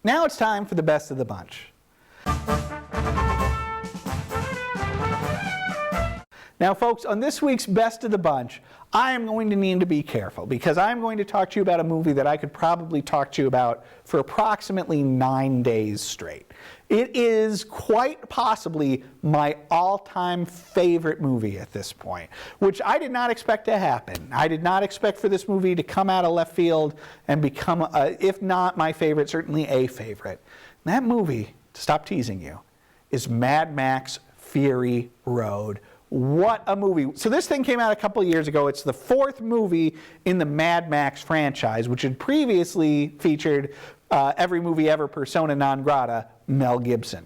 Now it's time for the best of the bunch. Now folks, on this week's Best of the Bunch, I am going to need to be careful because I'm going to talk to you about a movie that I could probably talk to you about for approximately 9 days straight. It is quite possibly my all-time favorite movie at this point, which I did not expect to happen. I did not expect for this movie to come out of left field and become, if not my favorite, certainly a favorite. And that movie, to stop teasing you, is Mad Max Fury Road. What a movie. So this thing came out a couple of years ago. It's the 4th movie in the Mad Max franchise, which had previously featured every movie ever persona non grata, Mel Gibson.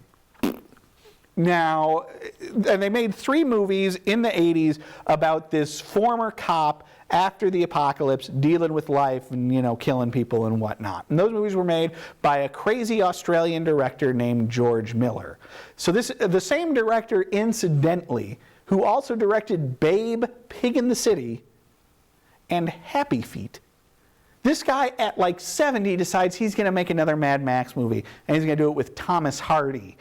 Now, and they made 3 movies in the 80s about this former cop after the apocalypse dealing with life and, you know, killing people and whatnot. And those movies were made by a crazy Australian director named George Miller. So the same director, incidentally, who also directed Babe, Pig in the City, and Happy Feet. This guy at like 70 decides he's going to make another Mad Max movie, and he's going to do it with Thomas Hardy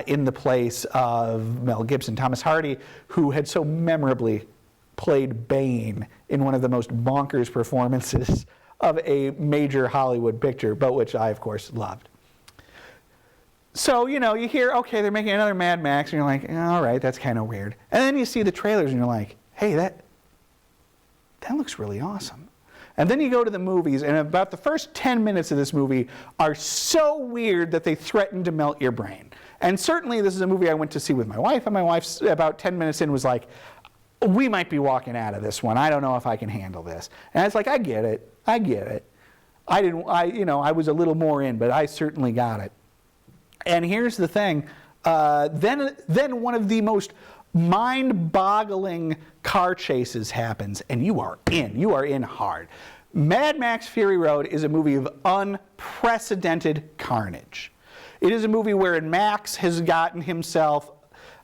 in the place of Mel Gibson. Thomas Hardy, who had so memorably played Bane in one of the most bonkers performances of a major Hollywood picture, but which I, of course, loved. So, you know, you hear, okay, they're making another Mad Max, and you're like, all right, that's kind of weird. And then you see the trailers, and you're like, hey, that looks really awesome. And then you go to the movies, and about the first 10 minutes of this movie are so weird that they threaten to melt your brain. And certainly this is a movie I went to see with my wife, and my wife, about 10 minutes in, was like, we might be walking out of this one. I don't know if I can handle this. And I was like, I get it. I get it. I was a little more in, but I certainly got it. And here's the thing, then one of the most mind-boggling car chases happens, and you are in hard. Mad Max Fury Road is a movie of unprecedented carnage. It is a movie wherein Max has gotten himself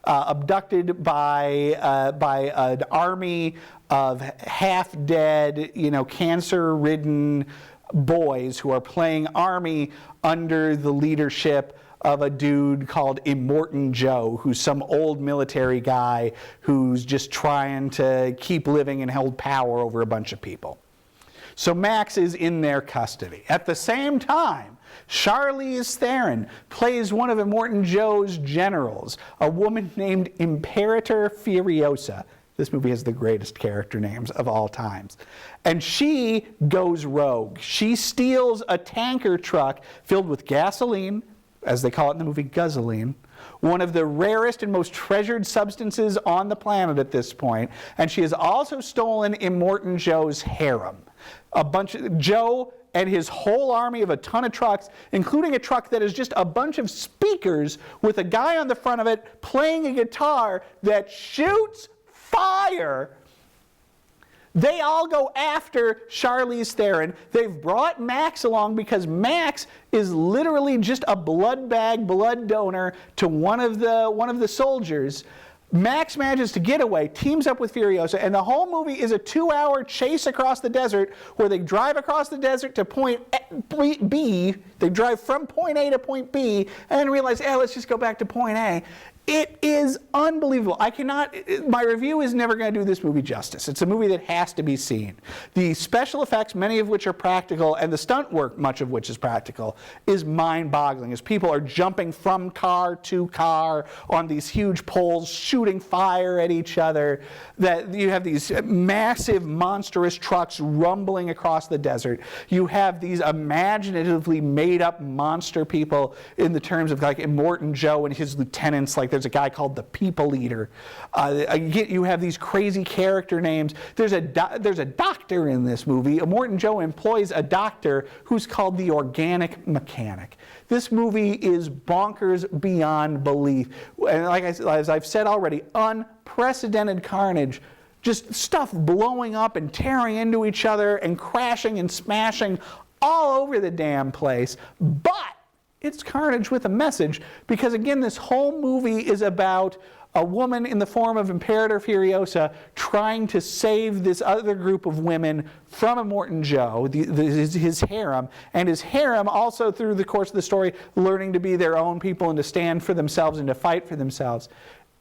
abducted by an army of half-dead, cancer-ridden boys who are playing army under the leadership of a dude called Immortan Joe, who's some old military guy who's just trying to keep living and hold power over a bunch of people. So Max is in their custody. At the same time, Charlize Theron plays one of Immortan Joe's generals, a woman named Imperator Furiosa. This movie has the greatest character names of all times. And she goes rogue. She steals a tanker truck filled with gasoline, as they call it in the movie, guzzling, one of the rarest and most treasured substances on the planet at this point. And she has also stolen Immortan Joe's harem. Joe and his whole army of a ton of trucks, including a truck that is just a bunch of speakers with a guy on the front of it playing a guitar that shoots fire. They all go after Charlize Theron. They've brought Max along because Max is literally just a blood bag, blood donor to one of the soldiers. Max manages to get away, teams up with Furiosa, and the whole movie is a 2-hour chase across the desert where they drive across the desert to point B. They drive from point A to point B and then realize, let's just go back to point A. It is unbelievable. My review is never going to do this movie justice. It's a movie that has to be seen. The special effects, many of which are practical, and the stunt work, much of which is practical, is mind-boggling as people are jumping from car to car on these huge poles, shooting fire at each other. That you have these massive, monstrous trucks rumbling across the desert. You have these imaginatively made-up monster people in the terms of like Immortan Joe and his lieutenants, like there's a guy called the People Eater. You have these crazy character names. There's a doctor in this movie. Immortan Joe employs a doctor who's called the Organic Mechanic. This movie is bonkers beyond belief. And as I've said already, unprecedented carnage. Just stuff blowing up and tearing into each other and crashing and smashing all over the damn place. But it's Carnage with a message, because again, this whole movie is about a woman in the form of Imperator Furiosa trying to save this other group of women from Immortan Joe, his harem, and his harem also through the course of the story learning to be their own people and to stand for themselves and to fight for themselves.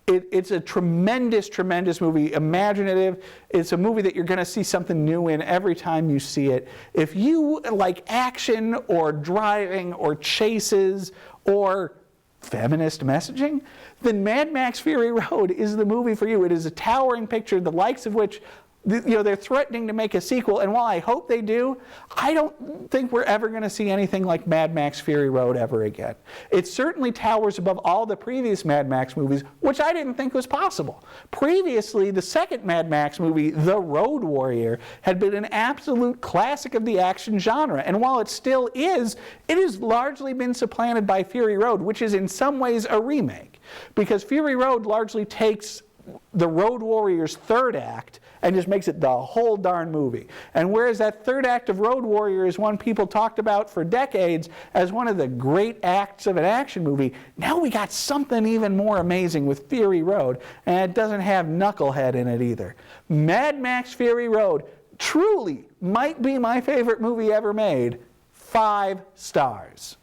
It's a tremendous, tremendous movie, imaginative. It's a movie that you're going to see something new in every time you see it. If you like action or driving or chases or feminist messaging, then Mad Max Fury Road is the movie for you. It is a towering picture, the likes of which, they're threatening to make a sequel, and while I hope they do, I don't think we're ever going to see anything like Mad Max Fury Road ever again. It certainly towers above all the previous Mad Max movies, which I didn't think was possible. Previously, the second Mad Max movie, The Road Warrior, had been an absolute classic of the action genre, and while it still is, it has largely been supplanted by Fury Road, which is in some ways a remake, because Fury Road largely takes the Road Warrior's third act and just makes it the whole darn movie. And whereas that third act of Road Warrior is one people talked about for decades as one of the great acts of an action movie, now we got something even more amazing with Fury Road, and it doesn't have Knucklehead in it either. Mad Max Fury Road truly might be my favorite movie ever made. 5 stars.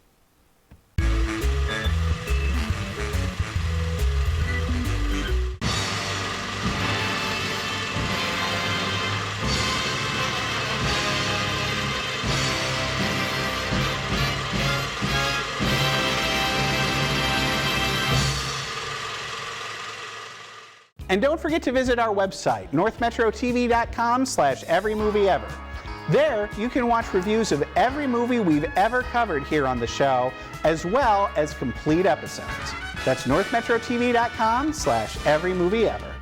And don't forget to visit our website, northmetrotv.com/everymovieever. There, you can watch reviews of every movie we've ever covered here on the show, as well as complete episodes. That's northmetrotv.com/everymovieever.